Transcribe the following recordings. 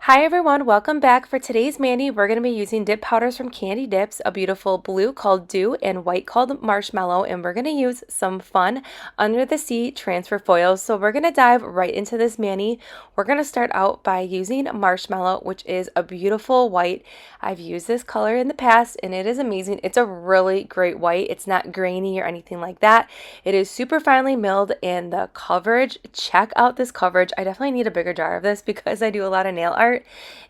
Hi everyone, welcome back. For today's mani, we're going to be using dip powders from Candy Dips, a beautiful blue called Dew and white called Marshmallow, and we're going to use some fun under the sea transfer foils. So we're going to dive right into this mani. We're going to start out by using Marshmallow, which is a beautiful white. I've used this color in the past and it is amazing. It's a really great white. It's not grainy or anything like that. It is super finely milled, and the coverage, check out this coverage. I definitely need a bigger jar of this because I do a lot of nail art.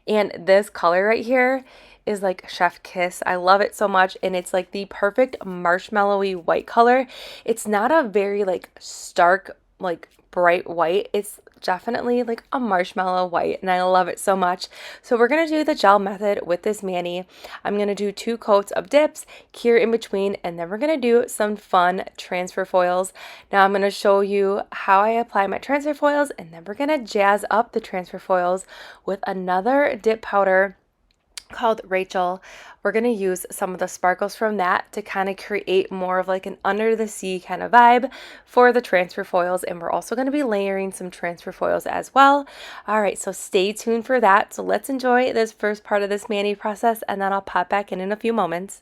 And this color right here is like chef kiss. I love it so much, and it's like the perfect marshmallowy white color. It's not a very like stark like bright white. It's definitely like a marshmallow white, and I love it so much. So we're going to do the gel method with this mani. I'm going to do 2 coats of dips, cure in between, and then we're going to do some fun transfer foils. Now I'm going to show you how I apply my transfer foils, and then we're going to jazz up the transfer foils with another dip powder called Rachel. We're going to use some of the sparkles from that to kind of create more of like an under the sea kind of vibe for the transfer foils, and we're also going to be layering some transfer foils as well. All right, so stay tuned for that. So let's enjoy this first part of this mani process, and then I'll pop back in a few moments.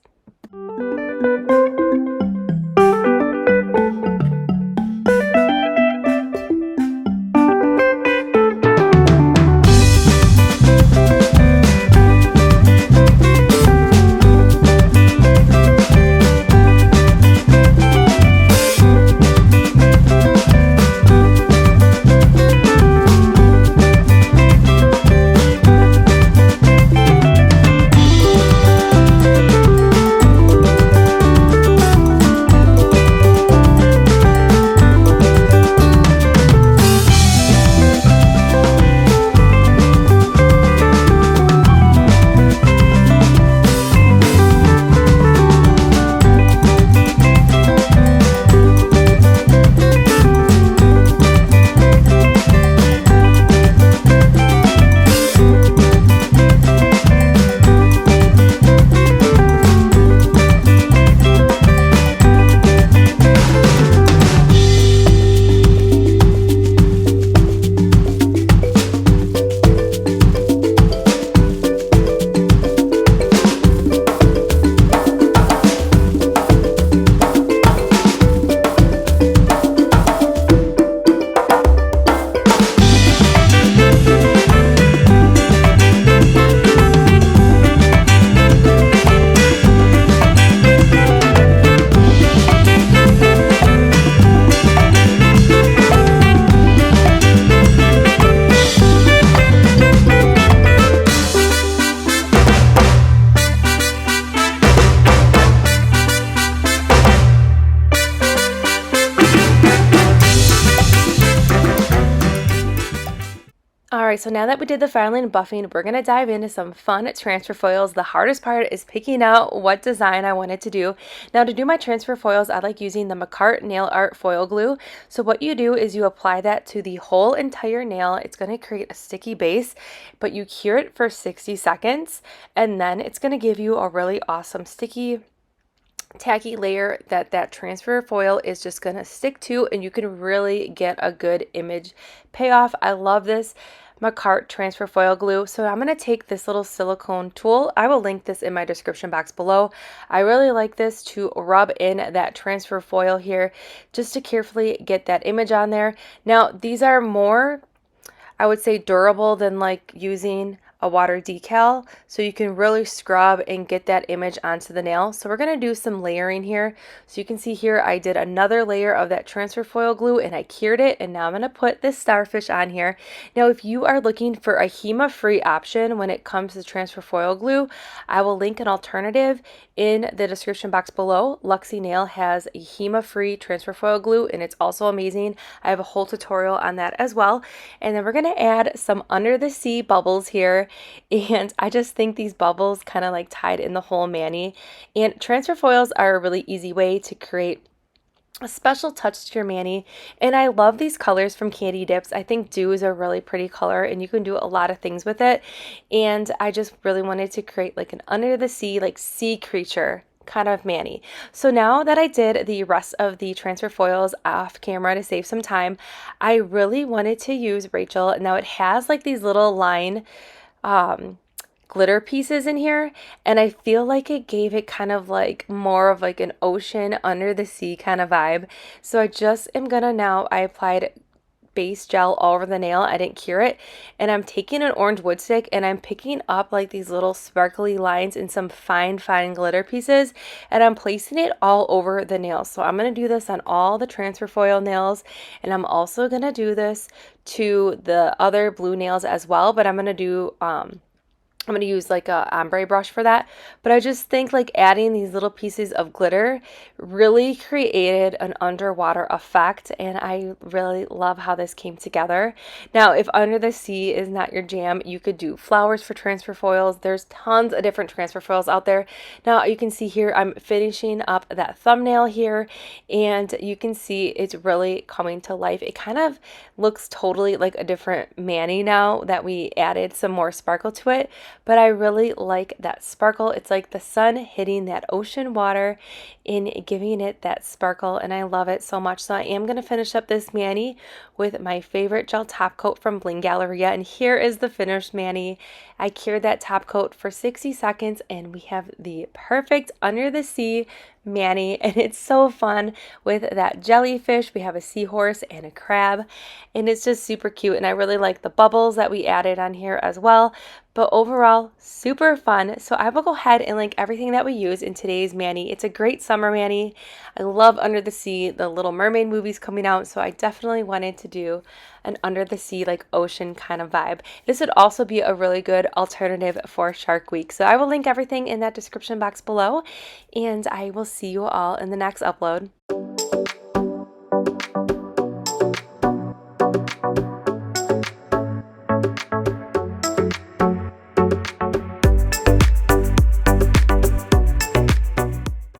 Alright, so now that we did the filing and buffing, we're going to dive into some fun transfer foils. The hardest part is picking out what design I wanted to do. Now to do my transfer foils, I like using the Makartt nail art foil glue. So what you do is you apply that to the whole entire nail. It's going to create a sticky base, but you cure it for 60 seconds, and then it's going to give you a really awesome sticky tacky layer that transfer foil is just going to stick to, and you can really get a good image payoff. I love this Makartt transfer foil glue. So I'm going to take this little silicone tool. I will link this in my description box below. I really like this to rub in that transfer foil here just to carefully get that image on there. Now these are more, I would say, durable than like using a water decal, so you can really scrub and get that image onto the nail. So we're going to do some layering here. So you can see here I did another layer of that transfer foil glue and I cured it, and now I'm going to put this starfish on here. Now if you are looking for a HEMA free option when it comes to transfer foil glue, I will link an alternative in the description box below. Luxy Nail has a HEMA free transfer foil glue and it's also amazing. I have a whole tutorial on that as well. And then we're going to add some under the sea bubbles here. And I just think these bubbles kind of like tied in the whole mani. And transfer foils are a really easy way to create a special touch to your mani, and I love these colors from Candy Dips. I think Dew is a really pretty color and you can do a lot of things with it, and I just really wanted to create like an under the sea, like sea creature kind of mani. So now that I did the rest of the transfer foils off camera to save some time, I really wanted to use Rachel. Now it has like these little line glitter pieces in here, and I feel like it gave it kind of like more of like an ocean under the sea kind of vibe. So I just am gonna now, I applied base gel all over the nail. I didn't cure it. And I'm taking an orange wood stick and I'm picking up like these little sparkly lines and some fine glitter pieces, and I'm placing it all over the nail. So I'm going to do this on all the transfer foil nails, and I'm also going to do this to the other blue nails as well, but I'm going to use like a ombre brush for that. But I just think like adding these little pieces of glitter really created an underwater effect, and I really love how this came together. Now, if under the sea is not your jam, you could do flowers for transfer foils. There's tons of different transfer foils out there. Now, you can see here I'm finishing up that thumbnail here, and you can see it's really coming to life. It kind of looks totally like a different mani now that we added some more sparkle to it. But I really like that sparkle. It's like the sun hitting that ocean water and giving it that sparkle, and I love it so much. So I am going to finish up this mani with my favorite gel top coat from Bling Galleria, and here is the finished mani. I cured that top coat for 60 seconds, and we have the perfect under the sea mani, and it's so fun with that jellyfish. We have a seahorse and a crab, and it's just super cute, and I really like the bubbles that we added on here as well. But overall, super fun. So I will go ahead and link everything that we use in today's mani. It's a great summer mani. I love Under the Sea. The Little Mermaid movie's coming out, so I definitely wanted to do an under the sea, like ocean kind of vibe. This would also be a really good alternative for Shark Week. So I will link everything in that description box below, and I will see you all in the next upload.